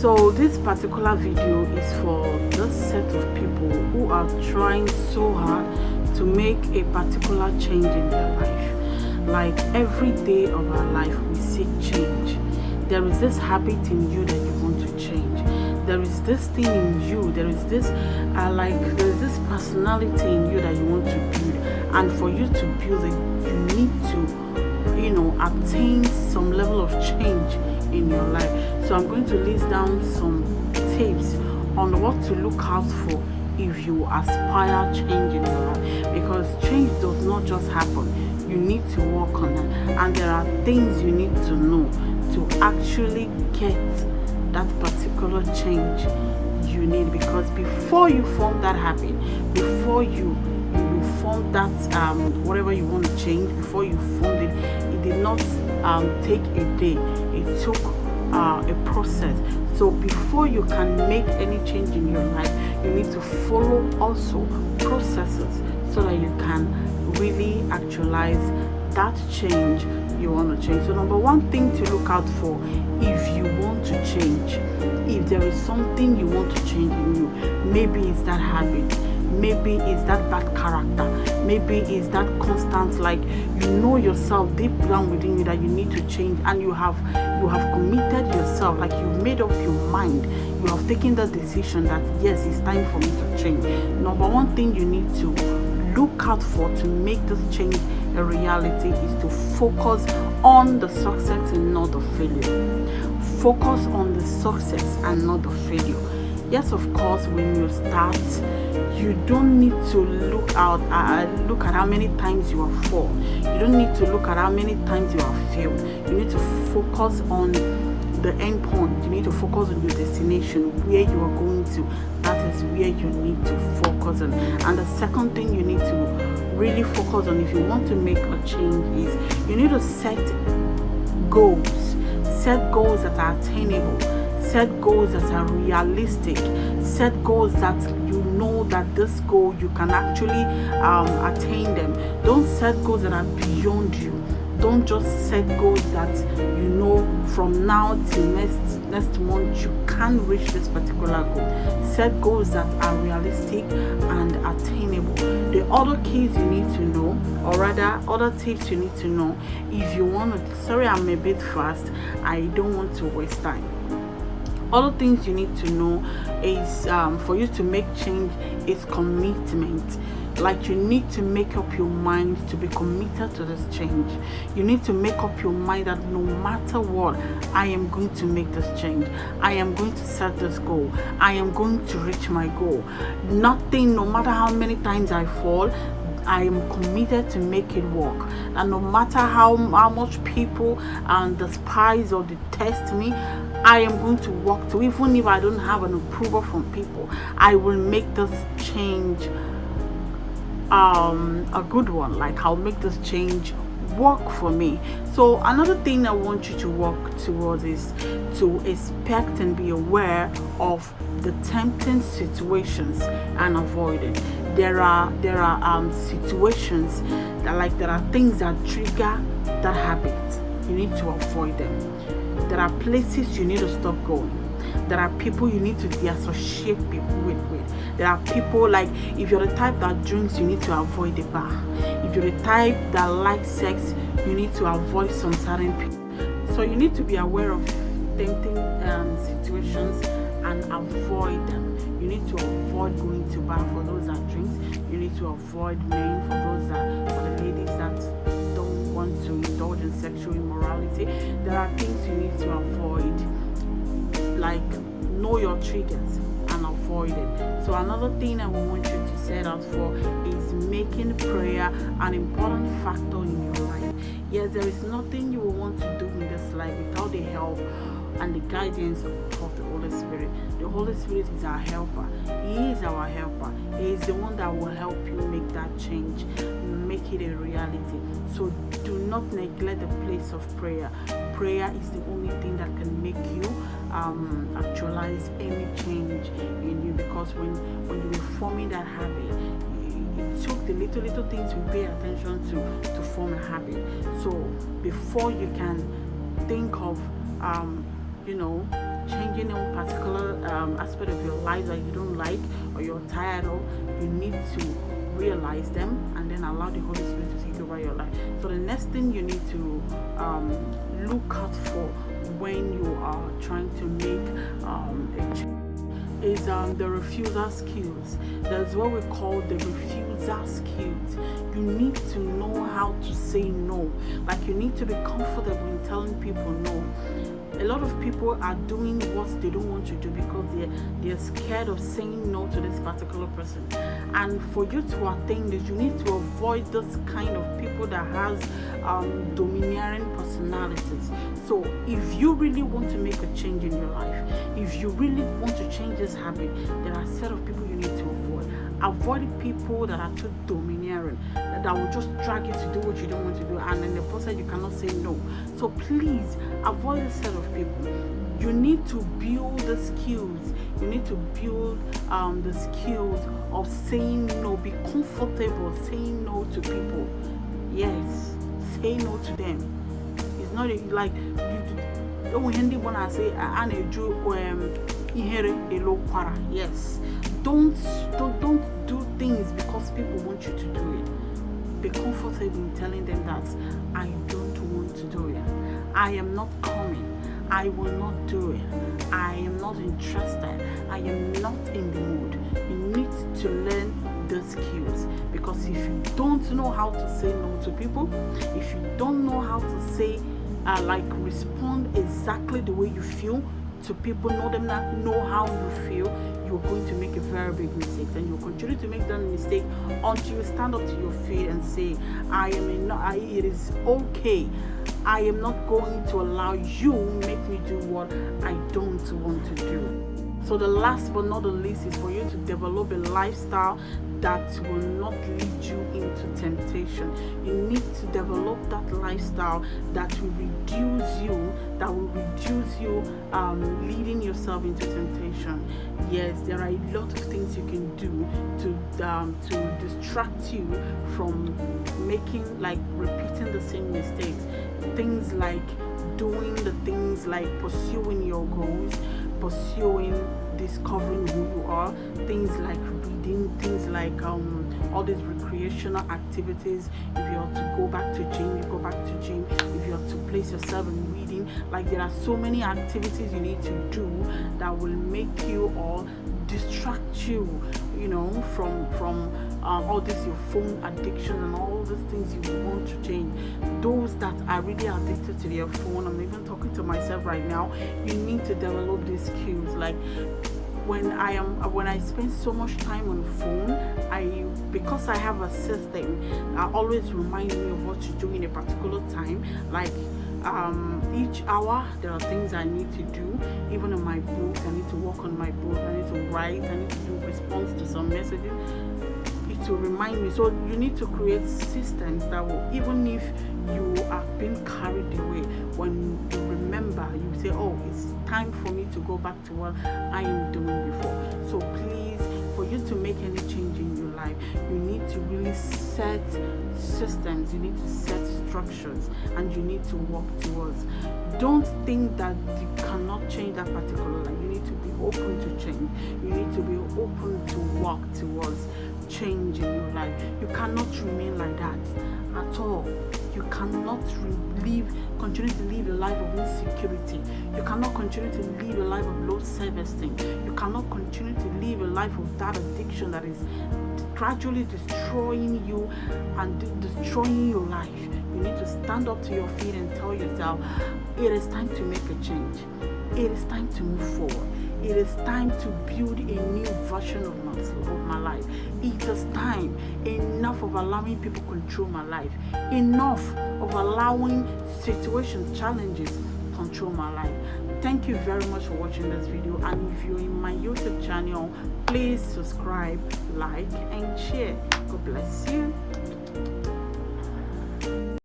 So this particular video is for this set of people who are trying so hard to make a particular change in their life. Like every day of our life we seek change. There is this habit in you that you want to change. There is this thing in you, there is this personality in you that you want to build, and for you to build it you need to attain some level of change in your life. So I'm going to list down some tips on what to look out for if you aspire change in your life, because change does not just happen. You need to work on it, and there are things you need to know to actually get that particular change you need. Because before you form that habit, before you form that whatever you want to change, before you formed it did not take a day. It took a process. So before you can make any change in your life, you need to follow also processes so that you can really actualize that change you want to change. So number one thing to look out for if you want to change, if there is something you want to change in you, maybe it's that habit, maybe it's that bad character, maybe it's that constant, like you know yourself deep down within you that you need to change, and you have committed yourself, like you made up your mind, you have taken the decision that yes, it's time for me to change. Number one thing you need to look out for to make this change a reality is to focus on the success and not the failure. Focus on the success and not the failure. Yes, of course, when you start, you don't need to look at how many times you have fallen. You don't need to look at how many times you have failed. You need to focus on the end point. You need to focus on your destination, where you are going to. That is where you need to focus on. And the second thing you need to really focus on if you want to make a change is you need to set goals. Set goals that are attainable. Set goals that are realistic. Set goals that you know that this goal you can actually attain them. Don't set goals that are beyond you. Don't just set goals that you know from now till next month you can reach this particular goal. Set goals that are realistic and attainable. The other keys you need to know, or rather other tips you need to know if you want to, sorry I'm a bit fast, I don't want to waste time. Other things you need to know is for you to make change is commitment. Like you need to make up your mind to be committed to this change. You need to make up your mind that no matter what, I am going to make this change. I am going to set this goal. I am going to reach my goal. Nothing, no matter how many times I fall, I am committed to make it work. And no matter how much people despise or detest me, I am going to work to, even if I don't have an approval from people, I will make this change a good one. Like I'll make this change work for me. So another thing I want you to work towards is to expect and be aware of the tempting situations and avoid it. There are situations that there are things that trigger that habit. You need to avoid them. There are places you need to stop going. There are people you need to de-associate with. There are people, like if you're the type that drinks, you need to avoid the bar. If you're the type that likes sex, you need to avoid some certain people. So you need to be aware of tempting situations and avoid them. You need to avoid going to bar for those that drinks. You need to avoid men for the ladies that don't want to indulge in sexual immorality. There are things you need to avoid, like know your triggers and avoid it. So another thing I want you to set out for is making prayer an important factor in your life. Yes, there is nothing you will want to do in this life without the help and the guidance of the Holy Spirit. The Holy Spirit is our helper. He is our helper. He is the one that will help you make that change, make it a reality. So do not neglect the place of prayer. Prayer is the only thing that can make you actualize any change in you, because when you were forming that habit, it took the little things we pay attention to form a habit. So before you can think of changing a particular aspect of your life that you don't like or you're tired of, you need to realize them and then allow the Holy Spirit to take over your life. So the next thing you need to look out for when you are trying to make a change is the refusal skills. That's what we call the refusal skills. You need to know how to say no. Like, you need to be comfortable in telling people no. A lot of people are doing what they don't want to do because they're scared of saying no to this particular person. And for you to attain this, you need to avoid this kind of people that has domineering personalities. So if you really want to make a change in your life, if you really want to change this habit, there are a set of people you need to avoid. Avoid people that are too domineering, that will just drag you to do what you don't want to do, and in the process you cannot say no. So please avoid this set of people. You need to build the skills. You need to build the skills of saying no. Be comfortable saying no to people. Yes, say no to them. It's not like you don't want to say yes. Don't do things because people want you to do it. Be comfortable in telling them that I don't want to do it. I am not coming. I will not do it. I am not interested. I am not in the mood. You need to learn the skills, because if you don't know how to say no to people, if you don't know how to say respond exactly the way you feel to people, know how you feel, you're going to make a very big mistake, and you'll continue to make that mistake until you stand up to your feet and say, it is okay. I am not going to allow you make me do what I don't want to do. So the last but not the least is for you to develop a lifestyle that will not lead you into temptation. You need to develop that lifestyle that will reduce you leading yourself into temptation. Yes, there are a lot of things you can do to distract you from repeating the same mistakes. Things like doing the things like pursuing your goals, discovering who you are, things like reading, things like all these recreational activities. If you are to go back to gym, you go back to gym. If you are to place yourself in reading, there are so many activities you need to do that will make you or distract you, from all this your phone addiction and all these things you want to change. Those that are really addicted to their phone, I'm even talking to myself right now, you need to develop these skills. Like when I spend so much time on the phone, because I have a system that always reminds me of what to do in a particular time. Each hour there are things I need to do. Even in my books, I need to work on my book, I need to write, I need to do response to some messages. It will remind me. So you need to create systems that will, even if you are being carried away, when you remember, you say, oh, it's time for me to go back to what I am doing before. So please, for you to make any change in your life, you need to really set systems, you need to set structures, and you need to work towards. Don't think that you cannot change that particular life. You need to be open to change. You need to be open to work towards change in your life. You cannot remain like that at all. You cannot continue to live a life of insecurity. You cannot continue to live a life of low self-esteem. You cannot continue to live a life of that addiction that is gradually destroying you and destroying your life. You need to stand up to your feet and tell yourself, it is time to make a change. It is time to move forward. It is time to build a new version of my life. It is time. Enough of allowing people control my life. Enough of allowing situations, challenges control my life. Thank you very much for watching this video, and if you're in my YouTube channel, please subscribe, like and share. God bless you.